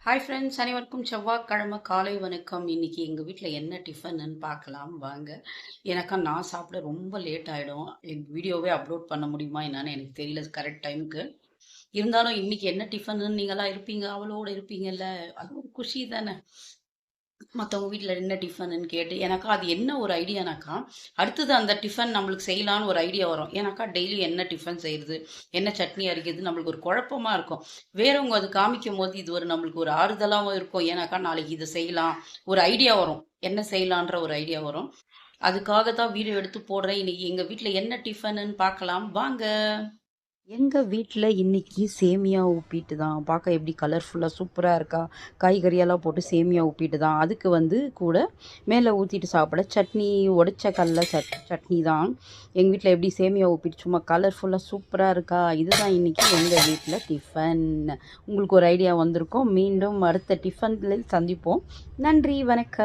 Hi friends, அனைவருக்கும் செவ்வாய்க்கிழமை காலை வணக்கம். இன்னைக்கு எங்கள் வீட்டில் என்ன டிஃபனுன்னு பார்க்கலாம் வாங்க. எனக்கா நான் சாப்பிட ரொம்ப லேட் ஆகிடும். எங்கள் வீடியோவே அப்லோட் பண்ண முடியுமா என்னன்னு எனக்கு தெரியல கரெக்ட் டைமுக்கு. இருந்தாலும் இன்னைக்கு என்ன டிஃபனுன்னு நீங்களாம் இருப்பீங்க, அவளோட இருப்பீங்கல்ல, அது ஒரு குஷி தானே. மற்றவங்க வீட்டில் என்ன டிஃபனுன்னு கேட்டு எனக்கா அது என்ன ஒரு ஐடியானாக்கா, அடுத்தது அந்த டிஃபன் நம்மளுக்கு செய்யலான்னு ஒரு ஐடியா வரும். ஏன்னாக்கா டெய்லி என்ன டிஃபன் செய்கிறது, என்ன சட்னி அரைக்கிறது, நம்மளுக்கு ஒரு குழப்பமா இருக்கும். வேறவங்க அது காமிக்கும் போது இது ஒரு நம்மளுக்கு ஒரு ஆறுதலாகவும் இருக்கும். ஏன்னாக்கா நாளைக்கு இதை செய்யலாம், ஒரு ஐடியா வரும், என்ன செய்யலான்ற ஒரு ஐடியா வரும். அதுக்காக தான் வீடியோ எடுத்து போடுறேன். இன்னைக்கு எங்கள் வீட்டில் என்ன டிஃபனுன்னு பார்க்கலாம் வாங்க. எங்கள் வீட்டில் இன்னைக்கு சேமியா உப்பிட்டு தான். பார்க்க எப்படி கலர்ஃபுல்லாக சூப்பராக இருக்கா. காய்கறியெல்லாம் போட்டு சேமியா உப்பிட்டு தான். அதுக்கு கூட மேலே ஊற்றிட்டு சாப்பிட சட்னி, உடைச்ச கடல சட்னி தான். எங்கள் வீட்டில் எப்படி சேமியா உப்பிட்டு சும்மா கலர்ஃபுல்லாக சூப்பராக இருக்கா. இதுதான் இன்னைக்கு எங்கள் வீட்டில் டிஃபன். உங்களுக்கு ஒரு ஐடியா வந்திருக்கும். மீண்டும் அடுத்த டிஃபன்களில் சந்திப்போம். நன்றி, வணக்கம்.